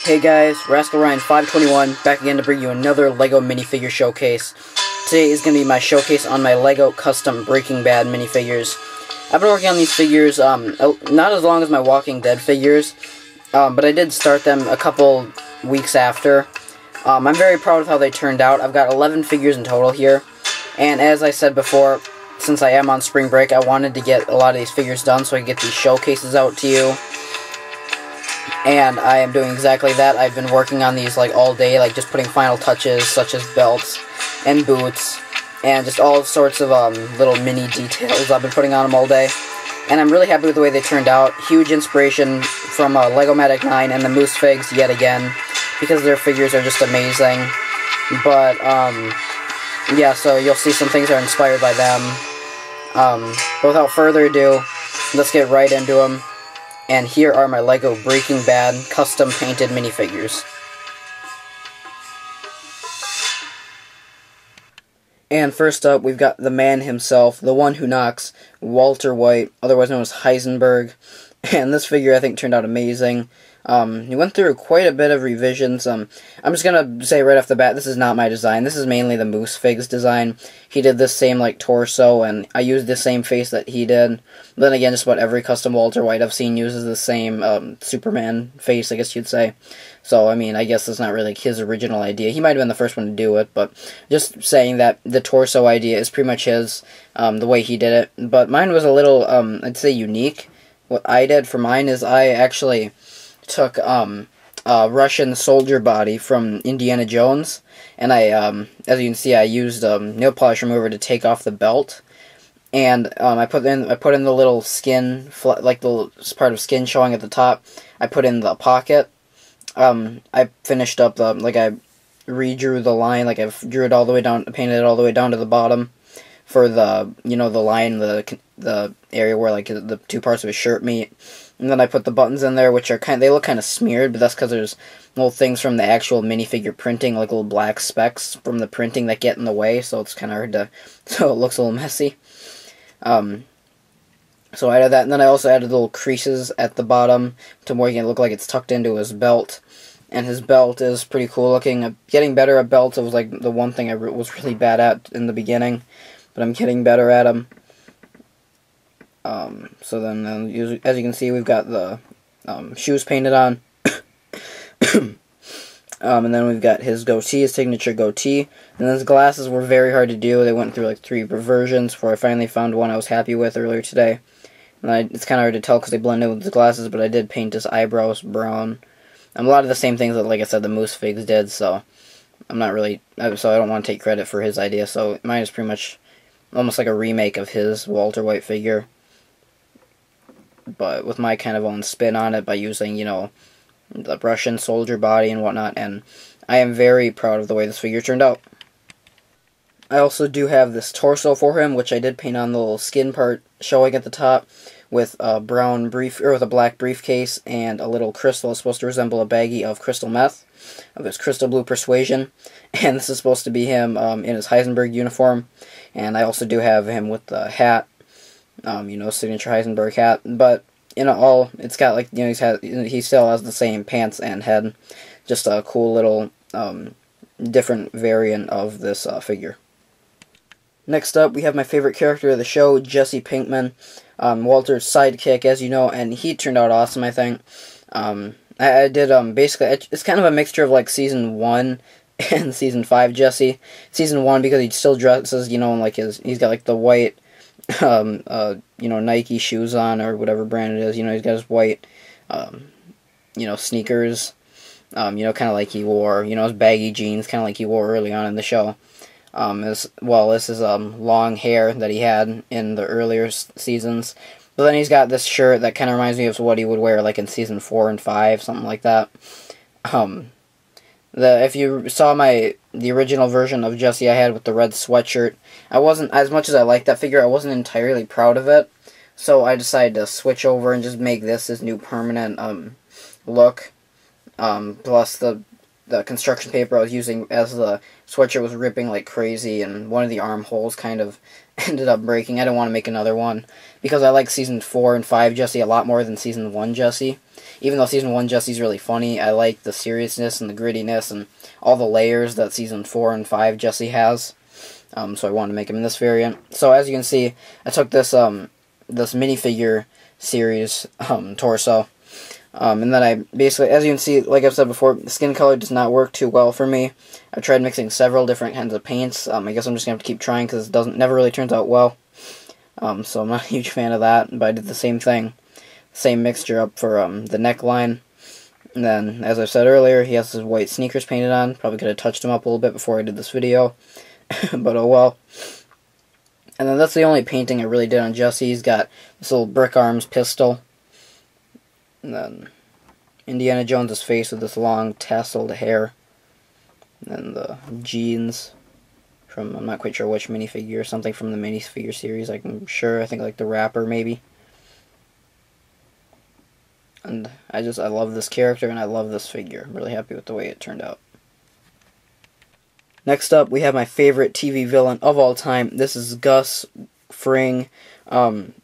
Hey guys, Rascal Ryan 521 back again to bring you another LEGO minifigure showcase. Today is going to be my showcase on my LEGO custom Breaking Bad minifigures. I've been working on these figures not as long as my Walking Dead figures, but I did start them a couple weeks after. I'm very proud of how they turned out. I've got 11 figures in total here, and as I said before, since I am on spring break, I wanted to get a lot of these figures done so I can get these showcases out to you. And I am doing exactly that. I've been working on these like all day, like just putting final touches such as belts and boots and just all sorts of little mini details I've been putting on them all day. And I'm really happy with the way they turned out. Huge inspiration from Legomatic 9 and the Moose Figs yet again, because their figures are just amazing. But yeah, so you'll see some things that are inspired by them. But without further ado, let's get right into them. And here are my LEGO Breaking Bad custom painted minifigures. And first up, we've got the man himself, the one who knocks, Walter White, otherwise known as Heisenberg. And this figure, I think, turned out amazing. He went through quite a bit of revisions. I'm just gonna say right off the bat, this is not my design. This is mainly the Moose Figs design. He did this same, like, torso, and I used the same face that he did. But then again, just about every custom Walter White I've seen uses the same, Superman face, I guess you'd say. So, I mean, I guess it's not really his original idea. He might have been the first one to do it, but just saying that the torso idea is pretty much his, the way he did it. But mine was a little, I'd say unique. What I did for mine is I actually took a Russian soldier body from Indiana Jones, and I, as you can see, I used nail polish remover to take off the belt, and I put in the little skin, like the part of skin showing at the top. I put in the pocket. I finished up the, like, I redrew the line, like I drew it all the way down, painted it all the way down to the bottom for the, you know, the line, the area where, like, the two parts of his shirt meet. And then I put the buttons in there, which are they look kind of smeared, but that's because there's little things from the actual minifigure printing, like little black specks from the printing that get in the way, so it's kind of hard to, so it looks a little messy. So I added that, and then I also added little creases at the bottom to make it look like it's tucked into his belt. And his belt is pretty cool looking. Getting better at belts, it was like the one thing I was really bad at in the beginning, but I'm getting better at them. So then, as you can see, we've got the shoes painted on. And then we've got his goatee, his signature goatee. And his glasses were very hard to do. They went through like 3 versions before I finally found one I was happy with earlier today. And it's kind of hard to tell because they blend in with the glasses, but I did paint his eyebrows brown. A lot of the same things that, like I said, the Moose Figs did, so I'm not really, so I don't want to take credit for his idea. So mine is pretty much almost like a remake of his Walter White figure, but with my kind of own spin on it by using, you know, the Russian soldier body and whatnot, and I am very proud of the way this figure turned out. I also do have this torso for him, which I did paint on the little skin part showing at the top, with a with a black briefcase and a little crystal. It's supposed to resemble a baggie of crystal meth, of his crystal blue persuasion, and this is supposed to be him in his Heisenberg uniform. And I also do have him with the hat, you know, signature Heisenberg hat, but in all, it's got, like, you know, he still has the same pants and head, just a cool little different variant of this figure. Next up, we have my favorite character of the show, Jesse Pinkman, Walter's sidekick, as you know, and he turned out awesome, I think. I did, basically, it's kind of a mixture of, like, Season 1 and Season 5 Jesse. Season 1, because he still dresses, you know, like he's got, like, the white, you know, Nike shoes on, or whatever brand it is, you know, he's got his white, you know, sneakers, you know, kind of like he wore, you know, his baggy jeans, kind of like he wore early on in the show. As well, this is long hair that he had in the earlier seasons. But then he's got this shirt that kind of reminds me of what he would wear like in season 4 and 5, something like that. If you saw the original version of Jesse I had with the red sweatshirt, I wasn't, as much as I liked that figure, I wasn't entirely proud of it. So I decided to switch over and just make this his new permanent look. Plus the construction paper I was using as the sweatshirt was ripping like crazy, and one of the armholes kind of ended up breaking. I didn't want to make another one because I like Season 4 and 5 Jesse a lot more than Season 1 Jesse. Even though Season 1 Jesse's really funny, I like the seriousness and the grittiness and all the layers that Season 4 and 5 Jesse has. So I wanted to make him in this variant. So as you can see, I took this this minifigure series torso. And then I basically, as you can see, like I've said before, the skin color does not work too well for me. I've tried mixing several different kinds of paints. I guess I'm just going to have to keep trying because it never really turns out well. So I'm not a huge fan of that, but I did the same thing. Same mixture up for the neckline. And then, as I said earlier, he has his white sneakers painted on. Probably could have touched him up a little bit before I did this video. But oh well. And then that's the only painting I really did on Jesse. He's got this little brick arms pistol. And then Indiana Jones' face with this long tasseled hair. And then the jeans from, I'm not quite sure which minifigure, something from the minifigure series, I think like the Rapper maybe. And I love this character and I love this figure. I'm really happy with the way it turned out. Next up, we have my favorite TV villain of all time. This is Gus Fring.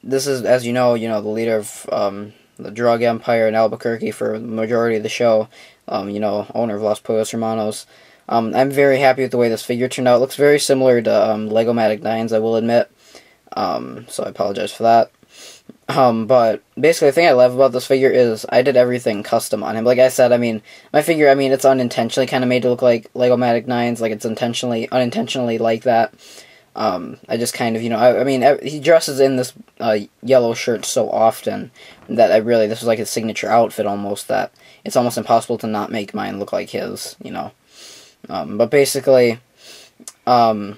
This is, as you know, the leader of the drug empire in Albuquerque for the majority of the show. Owner of Los Pollos Hermanos. I'm very happy with the way this figure turned out. It looks very similar to Lego-Matic 9s, I will admit. So I apologize for that. But basically the thing I love about this figure is I did everything custom on him. Like I said, my figure, it's unintentionally kind of made to look like Lego-Matic 9s, like it's unintentionally like that. I just kind of, he dresses in this yellow shirt so often that this was like his signature outfit almost, that it's almost impossible to not make mine look like his, But basically, I'm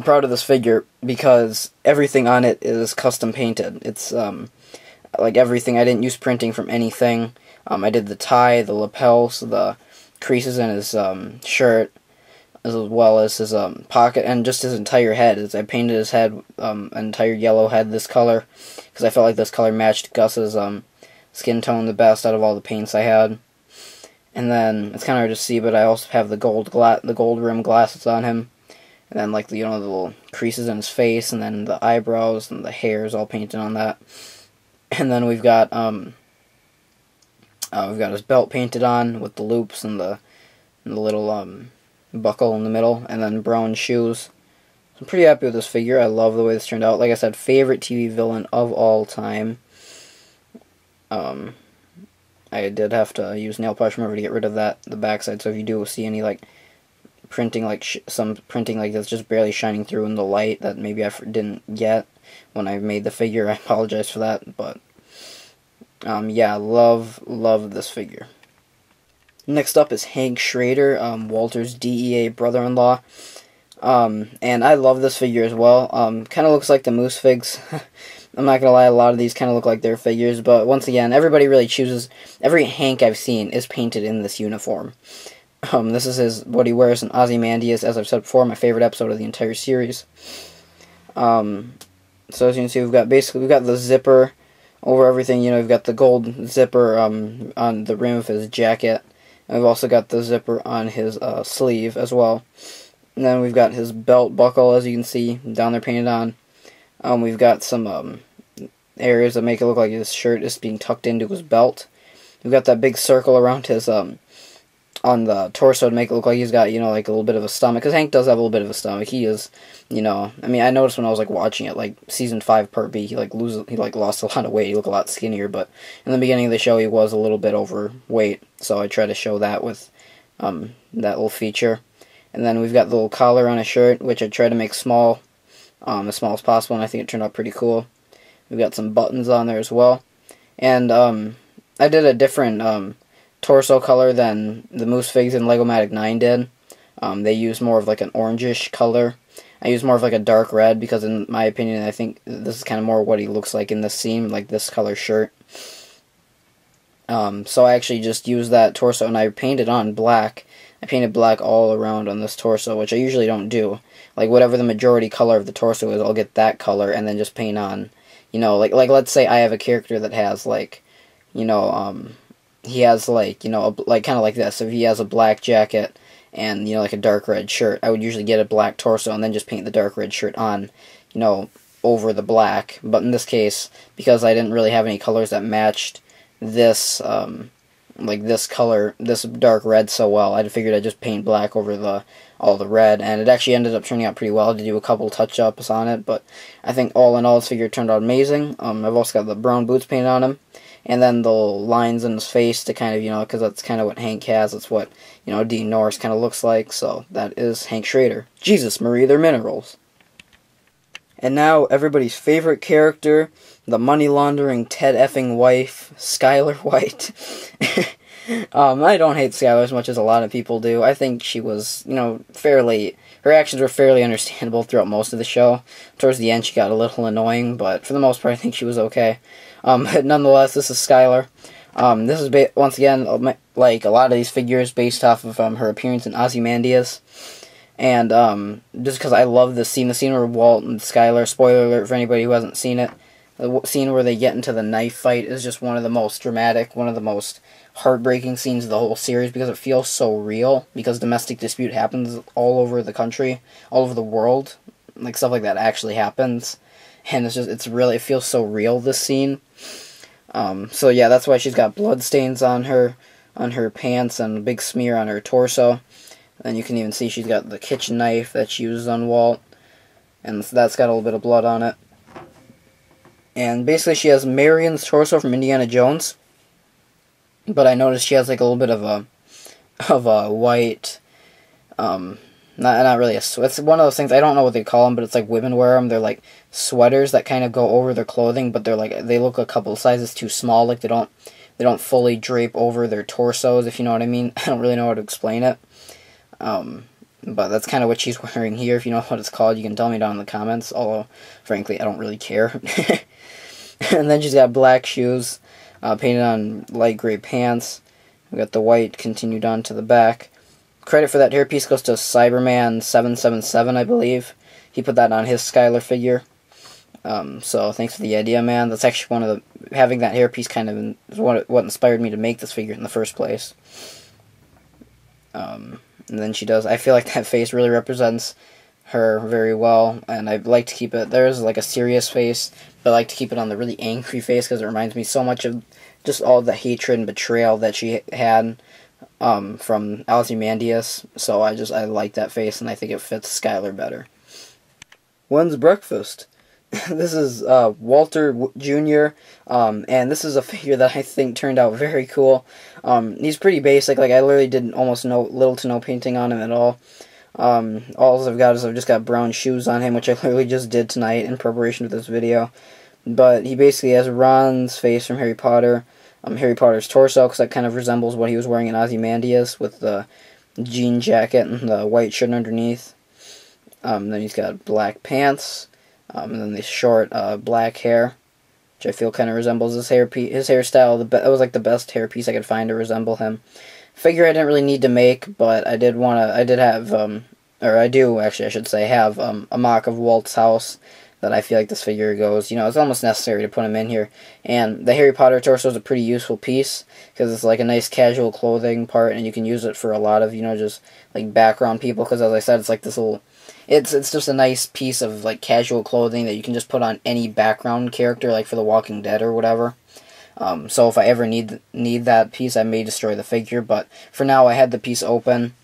proud of this figure because everything on it is custom painted. It's, like everything, I didn't use printing from anything. I did the tie, the lapels, the creases in his shirt, as well as his pocket, and just his entire head. I painted his head, an entire yellow head this color, because I felt like this color matched Gus's skin tone the best out of all the paints I had. And then, it's kind of hard to see, but I also have the gold rim glasses on him. And then, like, the little creases in his face, and then the eyebrows, and the hairs all painted on that. And then we've got his belt painted on, with the loops and the little, buckle in the middle, and then brown shoes. So I'm pretty happy with this figure. I love the way this turned out. Like I said, favorite TV villain of all time. I did have to use nail polish remover to get rid of the backside, so if you do see any, like, printing, like, some printing, like, that's just barely shining through in the light that maybe I didn't get when I made the figure, I apologize for that, but, yeah, love this figure. Next up is Hank Schrader, Walter's DEA brother-in-law. And I love this figure as well. Kind of looks like the Moose Figs. I'm not gonna lie, a lot of these kind of look like their figures, but once again, everybody really chooses, every Hank I've seen is painted in this uniform. This is what he wears in Ozymandias, as I've said before, my favorite episode of the entire series. So as you can see, we've got the zipper over everything. We've got the gold zipper on the rim of his jacket. And we've also got the zipper on his sleeve as well. And then we've got his belt buckle, as you can see, down there painted on. We've got some areas that make it look like his shirt is being tucked into his belt. We've got that big circle around his, on the torso to make it look like he's got, like a little bit of a stomach. Because Hank does have a little bit of a stomach. He is, I noticed when I was, like, watching it, like, Season 5 Part B, he lost a lot of weight. He looked a lot skinnier, but in the beginning of the show, he was a little bit overweight. So I try to show that with, that little feature. And then we've got the little collar on his shirt, which I try to make small as possible, and I think it turned out pretty cool. We've got some buttons on there as well. And I did a different torso color than the Moose Figs and Lego-Matic 9 did. They used more of like an orangish color. I used more of like a dark red because in my opinion I think this is kind of more what he looks like in this scene, like this color shirt. So I actually just used that torso and I painted on black. I painted black all around on this torso, which I usually don't do. Like whatever the majority color of the torso is, I'll get that color and then just paint on, like let's say I have a character that has like, he has, like, you know, like kind of like this. If he has a black jacket and, you know, like a dark red shirt, I would usually get a black torso and then just paint the dark red shirt on, you know, over the black. But in this case, because I didn't really have any colors that matched this, like this color, this dark red so well, I figured I'd just paint black over all the red, and it actually ended up turning out pretty well. I had to do a couple touch-ups on it, but I think all in all, this figure turned out amazing. I've also got the brown boots painted on him, and then the lines in his face to kind of, you know, because that's kind of what Hank has. That's what, you know, Dean Norris kind of looks like, so that is Hank Schrader. Jesus Marie, they're minerals. And now, everybody's favorite character, the money-laundering Ted effing wife, Skyler White. I don't hate Skyler as much as a lot of people do. I think she was, you know, her actions were fairly understandable throughout most of the show. Towards the end, she got a little annoying, but for the most part, I think she was okay. But nonetheless, this is Skyler. This is, once again, like a lot of these figures, based off of her appearance in Ozymandias. And just because I love the scene where Walt and Skyler, spoiler alert for anybody who hasn't seen it, the scene where they get into the knife fight is just one of the most dramatic, one of the most heartbreaking scenes of the whole series, because it feels so real, because domestic dispute happens all over the country, all over the world, like stuff like that actually happens, and it feels so real, this scene. So yeah, that's why she's got blood stains on her pants and a big smear on her torso. And you can even see she's got the kitchen knife that she uses on Walt, and that's got a little bit of blood on it. And basically she has Marion's torso from Indiana Jones, but I noticed she has like a little bit of a white, not really it's one of those things, I don't know what they call them, but it's like women wear them. They're like sweaters that kind of go over their clothing, but they look a couple sizes too small, like they don't fully drape over their torsos, if you know what I mean. I don't really know how to explain it. But that's kind of what she's wearing here. If you know what it's called, you can tell me down in the comments, although, frankly, I don't really care. And then she's got black shoes, painted on light gray pants. We got the white continued on to the back. Credit for that hairpiece goes to Cyberman777, I believe. He put that on his Skyler figure. So thanks for the idea, man. That's actually having that hairpiece kind of is what inspired me to make this figure in the first place. And then I feel like that face really represents her very well, and I like to keep it, there's like a serious face, but I like to keep it on the really angry face, because it reminds me so much of just all the hatred and betrayal that she had from Ozymandias, so I like that face, and I think it fits Skyler better. When's breakfast? This is Walter Jr., and this is a figure that I think turned out very cool. He's pretty basic, like I literally did almost little to no painting on him at all. All I've got is I've just got brown shoes on him, which I literally just did tonight in preparation for this video. But he basically has Ron's face from Harry Potter, Harry Potter's torso, because that kind of resembles what he was wearing in Ozymandias, with the jean jacket and the white shirt underneath. Then he's got black pants. And then the short black hair, which I feel kind of resembles his hairstyle. That was like the best hairpiece I could find to resemble him. Figure I didn't really need to make, but I do actually, I should say, have a mock of Walt's house that I feel like this figure goes, you know, it's almost necessary to put him in here. And the Harry Potter torso is a pretty useful piece, because it's like a nice casual clothing part, and you can use it for a lot of, you know, just like background people, because as I said, it's like this little, it's just a nice piece of like casual clothing that you can just put on any background character, like for The Walking Dead or whatever. So if I ever need that piece, I may destroy the figure, but for now I had the piece open,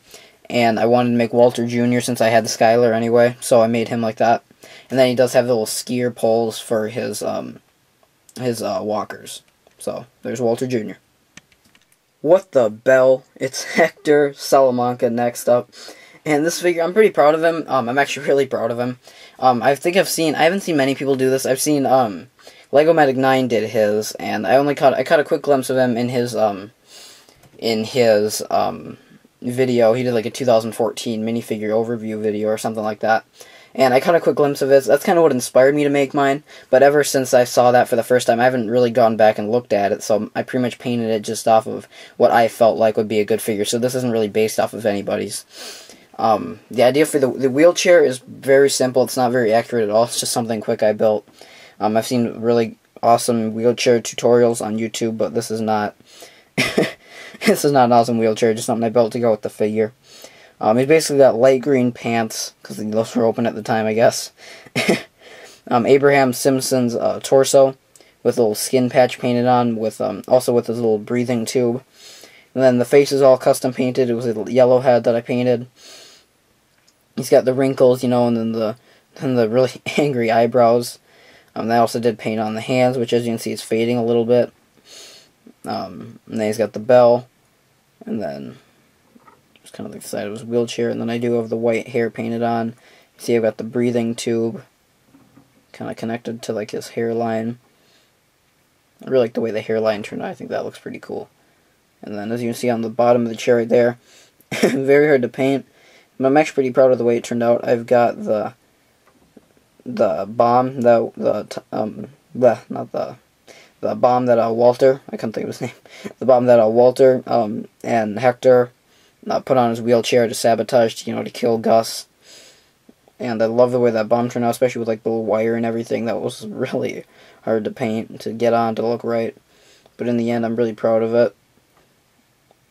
and I wanted to make Walter Jr. since I had the Skyler anyway, so I made him like that. And then he does have the little skier poles for his walkers. So there's Walter Jr. What the bell? It's Hector Salamanca next up. And this figure, I'm pretty proud of him. I'm actually really proud of him. I haven't seen many people do this. I've seen, Lego Medic 9 did his, and I caught a quick glimpse of him in his video. He did like a 2014 minifigure overview video or something like that. And I caught a quick glimpse of it. That's kind of what inspired me to make mine. But ever since I saw that for the first time, I haven't really gone back and looked at it. So I pretty much painted it just off of what I felt like would be a good figure. So this isn't really based off of anybody's. The idea for the wheelchair is very simple. It's not very accurate at all. It's just something quick I built. I've seen really awesome wheelchair tutorials on YouTube, but this is not. This is not an awesome wheelchair, just something I built to go with the figure. He's basically got light green pants, because those were open at the time, I guess. Abraham Simpson's torso, with a little skin patch painted on, with also with his little breathing tube. And then the face is all custom painted. It was a yellow head that I painted. He's got the wrinkles, you know, and then the really angry eyebrows. I also did paint on the hands, which as you can see is fading a little bit. And then he's got the bell, and then just kind of like the side of his wheelchair, and then I do have the white hair painted on. You see I've got the breathing tube kind of connected to like his hairline. I really like the way the hairline turned out. I think that looks pretty cool. And then as you can see on the bottom of the chair right there, very hard to paint, but I'm actually pretty proud of the way it turned out. I've got the bomb that the bomb that Walter, I couldn't think of his name, the bomb that Walter and Hector put on his wheelchair to sabotage, you know, to kill Gus. And I love the way that bomb turned out, especially with like the little wire and everything. That was really hard to paint, to get on, to look right. But in the end, I'm really proud of it.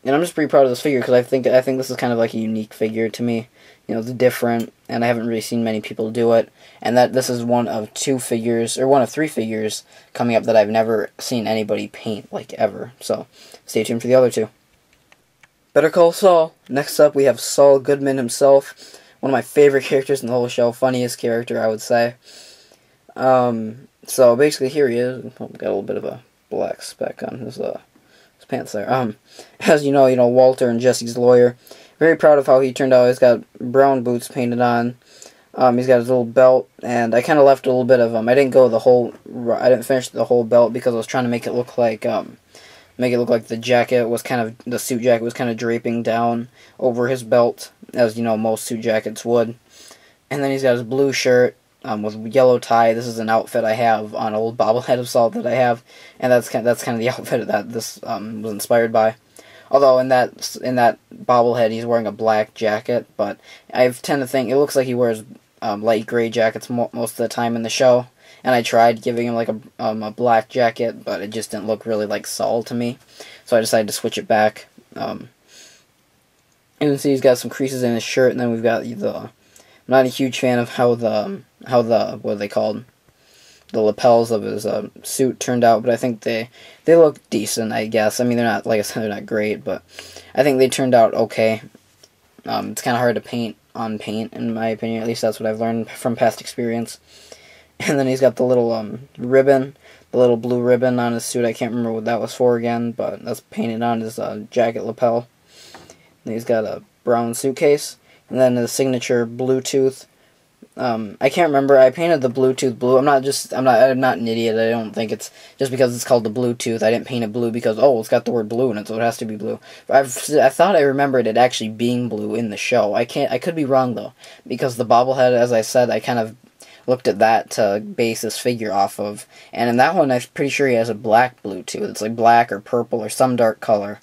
And I'm just pretty proud of this figure, because I think this is kind of like a unique figure to me. You know, it's different, and I haven't really seen many people do it. And that this is one of 2 figures, or one of 3 figures coming up that I've never seen anybody paint, like, ever. So, stay tuned for the other 2. Better Call Saul. Next up, we have Saul Goodman himself. One of my favorite characters in the whole show. Funniest character, I would say. So, basically, here he is. Got a little bit of a black speck on his pants there. As you know, Walter and Jesse's lawyer. Very proud of how he turned out. He's got brown boots painted on. He's got his little belt, and I kind of left a little bit of I didn't finish the whole belt because I was trying to make it look like the jacket was the suit jacket was kind of draping down over his belt, as you know most suit jackets would. And then he's got his blue shirt with yellow tie. This is an outfit I have on an old bobblehead of Saul that I have, and that's kind of the outfit that this was inspired by. Although in that bobblehead he's wearing a black jacket, but I tend to think it looks like he wears light gray jackets most of the time in the show. And I tried giving him like a black jacket, but it just didn't look really like Saul to me, so I decided to switch it back. You can see he's got some creases in his shirt, and then we've got I'm not a huge fan of how the what are they called? The lapels of his suit turned out, but I think they look decent, I guess. I mean, they're not, like I said, they're not great, but I think they turned out okay. It's kind of hard to paint on paint, in my opinion. At least that's what I've learned from past experience. And then he's got the little ribbon, the little blue ribbon on his suit. I can't remember what that was for again, but that's painted on his jacket lapel. And he's got a brown suitcase, and then his signature Bluetooth. I can't remember. I painted the Bluetooth blue. I'm not an idiot. I don't think it's just because it's called the Bluetooth. I didn't paint it blue because it's got the word blue in it, so it has to be blue. I thought I remembered it actually being blue in the show. I could be wrong though, because the bobblehead, as I said, I kind of looked at that to base this figure off of, and in that one I'm pretty sure he has a black Bluetooth. It's like black or purple or some dark color.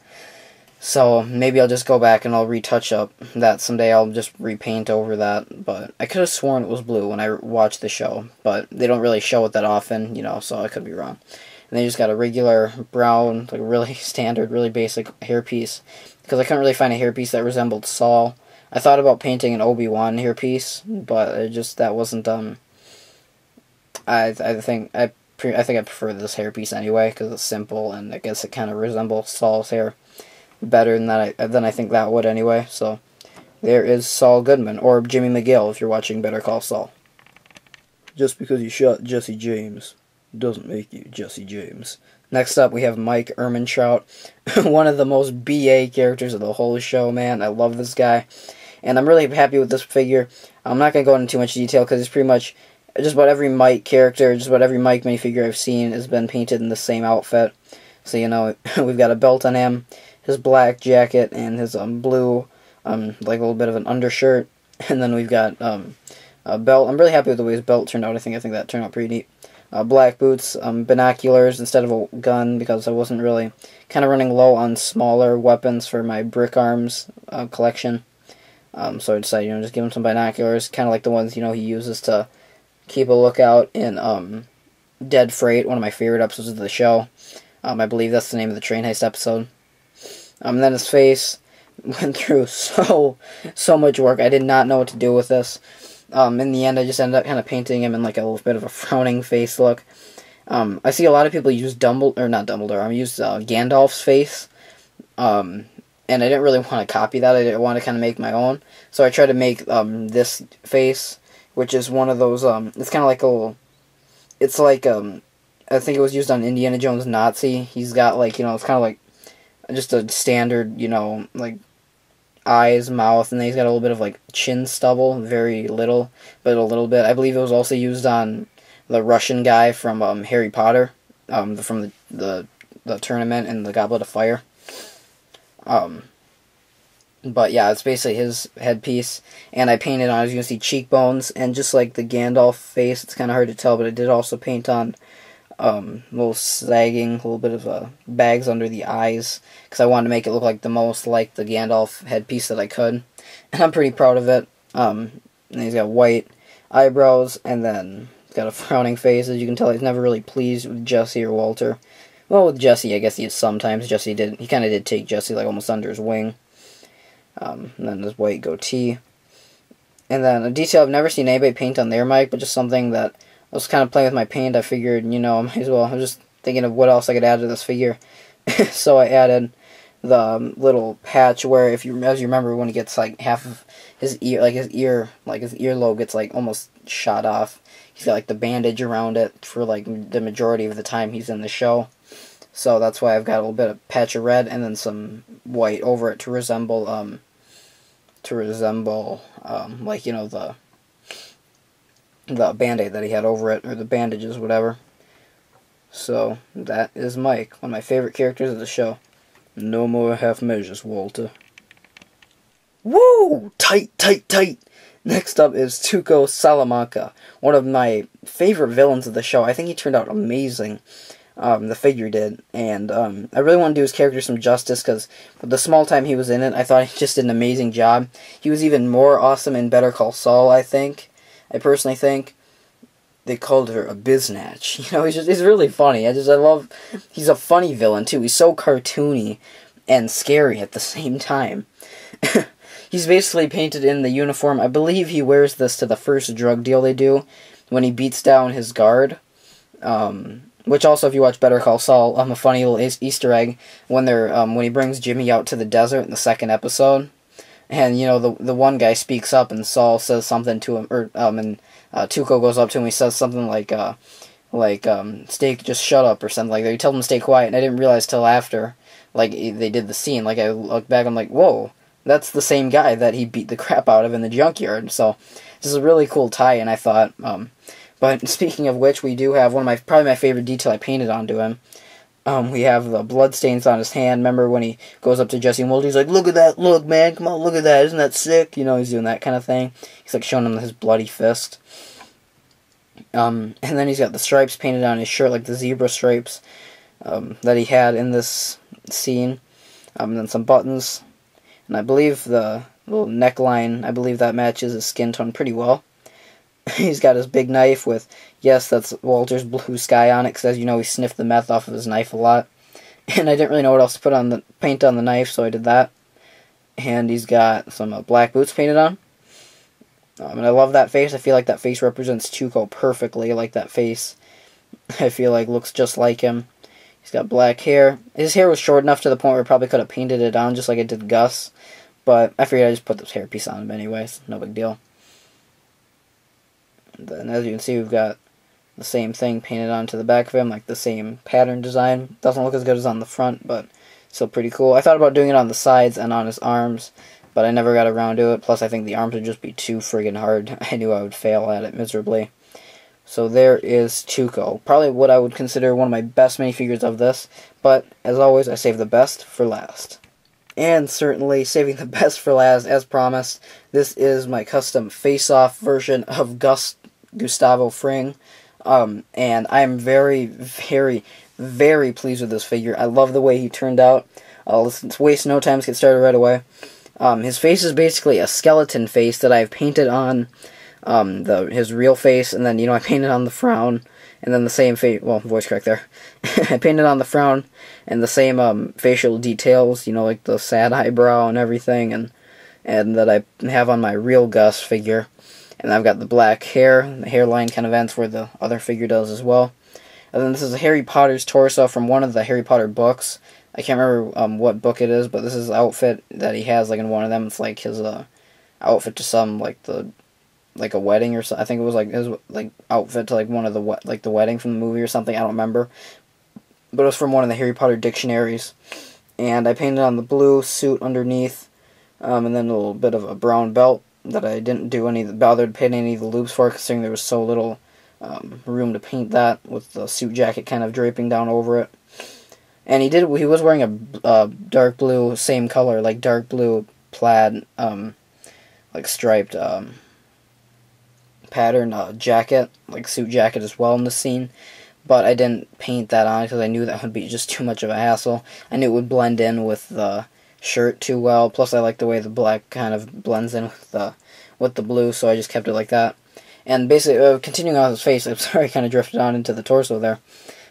So maybe I'll just go back and I'll retouch up that someday. I'll just repaint over that, but I could have sworn it was blue when I watched the show, but they don't really show it that often, so I could be wrong. And they just got a regular brown, like really standard, really basic hairpiece, because I couldn't really find a hairpiece that resembled Saul. I thought about painting an Obi-Wan hairpiece, but that wasn't, I think I prefer this hairpiece anyway, because it's simple, and I guess it kind of resembles Saul's hair better than I think that would anyway. So there is Saul Goodman, or Jimmy McGill if you're watching Better Call Saul. Just because you shot Jesse James doesn't make you Jesse James. Next up we have Mike Ehrmantraut, one of the most BA characters of the whole show, man. I love this guy, and I'm really happy with this figure. I'm not going to go into too much detail because it's pretty much just about every Mike character, just about every Mike minifigure I've seen has been painted in the same outfit. So we've got a belt on him, his black jacket, and his blue, like a little bit of an undershirt, and then we've got a belt. I'm really happy with the way his belt turned out. I think that turned out pretty neat. Black boots, binoculars instead of a gun, because I wasn't really kind of running low on smaller weapons for my brick arms collection. So I decided, just give him some binoculars, kind of like the ones he uses to keep a lookout in Dead Freight, one of my favorite episodes of the show. I believe that's the name of the train heist episode. Then his face went through so much work. I did not know what to do with this. In the end, I just ended up kind of painting him in like a little bit of a frowning face look. I see a lot of people use use Gandalf's face. And I didn't really want to copy that. I didn't want to kind of make my own. So I tried to make this face, which is one of those. It's kind of like a little. It's like I think it was used on Indiana Jones Nazi. He's got like, it's kind of like just a standard, like eyes, mouth, and then he's got a little bit of like chin stubble, very little, but a little bit. I believe it was also used on the Russian guy from Harry Potter, from the tournament in the Goblet of Fire. But yeah, it's basically his headpiece, and I painted on, as you can see, cheekbones, and just like the Gandalf face, it's kind of hard to tell, but I did also paint on little sagging, a little bit of bags under the eyes, because I wanted to make it look like the most like the Gandalf headpiece that I could, and I'm pretty proud of it. And he's got white eyebrows, and then he's got a frowning face. As you can tell, he's never really pleased with Jesse or Walter. Well, with Jesse, I guess he is sometimes. He kind of did take Jesse like almost under his wing. And then his white goatee. And then a detail I've never seen anybody paint on their mic, but just something that I was kind of playing with my paint. I figured, I might as well. I was just thinking of what else I could add to this figure. So I added the little patch where, as you remember, when he gets like half of his ear, his earlobe gets like almost shot off. He's got like the bandage around it for like the majority of the time he's in the show. So that's why I've got a little bit of patch of red and then some white over it to resemble like, the Band-Aid that he had over it, or the bandages, whatever. So that is Mike, one of my favorite characters of the show. No more half measures, Walter. Woo! Tight, tight, tight! Next up is Tuco Salamanca, one of my favorite villains of the show. I think he turned out amazing. The figure did, and I really want to do his character some justice, because with the small time he was in it, I thought he just did an amazing job. He was even more awesome in Better Call Saul, I personally think. They called her a biznatch. He's really funny. He's a funny villain, too. He's so cartoony and scary at the same time. He's basically painted in the uniform. I believe he wears this to the first drug deal they do, when he beats down his guard. Which also, if you watch Better Call Saul, a funny little Easter egg when he brings Jimmy out to the desert in the second episode, and the one guy speaks up and Saul says something to him, and Tuco goes up to him. He says something like "Stay, just shut up" or something like that. He tells him to stay quiet, and I didn't realize till after, like they did the scene. Like I looked back, I'm like, whoa, that's the same guy that he beat the crap out of in the junkyard. So this is a really cool tie-in, I thought. But speaking of which, we do have probably my favorite detail I painted onto him. We have the bloodstains on his hand. Remember when he goes up to Jesse and Walter, he's like, "Look at that, look, man, come on, look at that, isn't that sick?" He's doing that kind of thing. He's like showing him his bloody fist. And then he's got the stripes painted on his shirt, like the zebra stripes that he had in this scene. And then some buttons. And I believe the little neckline, I believe that matches his skin tone pretty well. He's got his big knife with, yes, that's Walter's blue sky on it, because as you know, he sniffed the meth off of his knife a lot. And I didn't really know what else to put on the paint on the knife, so I did that. And he's got some black boots painted on. And I love that face. I feel like that face represents Tuco perfectly, like that face. I feel like looks just like him. He's got black hair. His hair was short enough to the point where I probably could have painted it on, just like I did Gus. But I figured I'd just put this hairpiece on him anyways. No big deal. Then, as you can see, we've got the same thing painted onto the back of him, like the same pattern design. Doesn't look as good as on the front, but still pretty cool. I thought about doing it on the sides and on his arms, but I never got around to it. Plus, I think the arms would just be too friggin' hard. I knew I would fail at it miserably. So there is Tuco. Probably what I would consider one of my best minifigures of this, but as always, I save the best for last. And certainly, saving the best for last, as promised, this is my custom face-off version of Gustavo Fring, and I'm very, very, very pleased with this figure. I love the way he turned out. Let's waste no time, let's get started right away. His face is basically a skeleton face that I've painted on his real face, and then, I painted on the frown, and then the same voice crack there. I painted on the frown, and the same facial details, you know, like the sad eyebrow and everything, and that I have on my real Gus figure. And I've got the black hair, the hairline kind of ends where the other figure does as well. And then this is Harry Potter's torso from one of the Harry Potter books. I can't remember what book it is, but this is the outfit that he has, like, in one of them. It's like his outfit to some, like a wedding or something. I think it was like his outfit to like one of the wedding from the movie or something. I don't remember, but it was from one of the Harry Potter dictionaries. And I painted on the blue suit underneath, and then a little bit of a brown belt that I didn't bother to paint any of the loops for, considering there was so little room to paint that, with the suit jacket kind of draping down over it. And he was wearing a dark blue, same color, like dark blue plaid, like striped pattern jacket, like suit jacket as well in the scene. But I didn't paint that on because I knew that would be just too much of a hassle. I knew it would blend in with the shirt too well. Plus, I like the way the black kind of blends in with the blue, so I just kept it like that. And basically, continuing on his face, I'm sorry, I kind of drifted on into the torso there.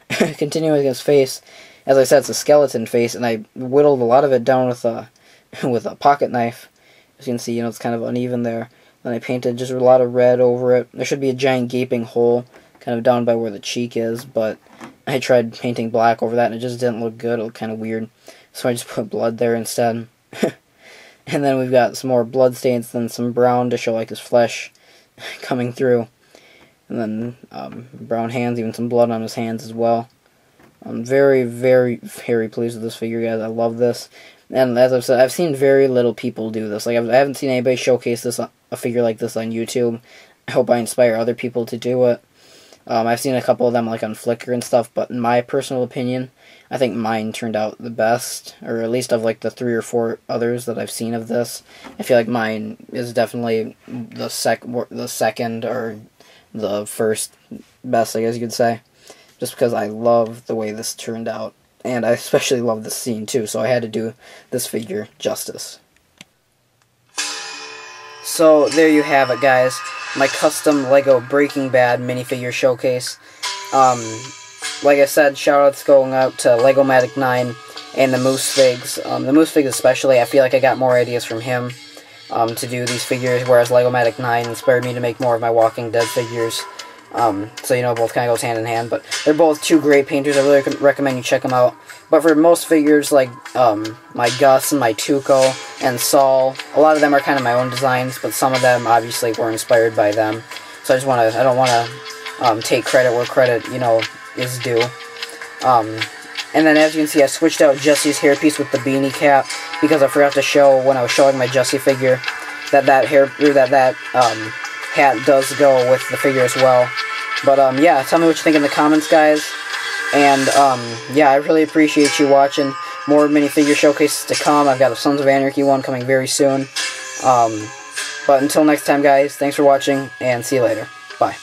Continuing his face, as I said, it's a skeleton face, and I whittled a lot of it down with a pocket knife. As you can see, you know, it's kind of uneven there. Then I painted just a lot of red over it. There should be a giant gaping hole kind of down by where the cheek is, but I tried painting black over that, and it just didn't look good. It looked kind of weird. So I just put blood there instead. And then we've got some more blood stains, then some brown to show like his flesh coming through. And then brown hands, even some blood on his hands as well. I'm very, very, very pleased with this figure, guys. I love this. And as I've said, I've seen very little people do this. Like, I haven't seen anybody showcase a figure like this on YouTube. I hope I inspire other people to do it. I've seen a couple of them like on Flickr and stuff, but in my personal opinion, I think mine turned out the best, or at least of like the 3 or 4 others that I've seen of this. I feel like mine is definitely the second or the first best, I guess you could say, just because I love the way this turned out, and I especially love this scene too, so I had to do this figure justice. So there you have it, guys. My custom Lego Breaking Bad minifigure showcase. Like I said, shoutouts going out to Legomatic 9 and the Moose Figs. The Moose Figs especially, I feel like I got more ideas from him to do these figures, whereas Legomatic 9 inspired me to make more of my Walking Dead figures. So, you know, both kind of goes hand in hand, but they're both 2 great painters. I really recommend you check them out. But for most figures, like my Gus and my Tuco and Saul, a lot of them are kind of my own designs, but some of them obviously were inspired by them. So I don't want to take credit where credit, you know, is due. And then as you can see, I switched out Jesse's hairpiece with the beanie cap because I forgot to show when I was showing my Jesse figure that hat does go with the figure as well. But yeah, tell me what you think in the comments, guys. And yeah, I really appreciate you watching. More minifigure showcases to come. I've got a Sons of Anarchy one coming very soon. But until next time, guys, thanks for watching, and see you later. Bye.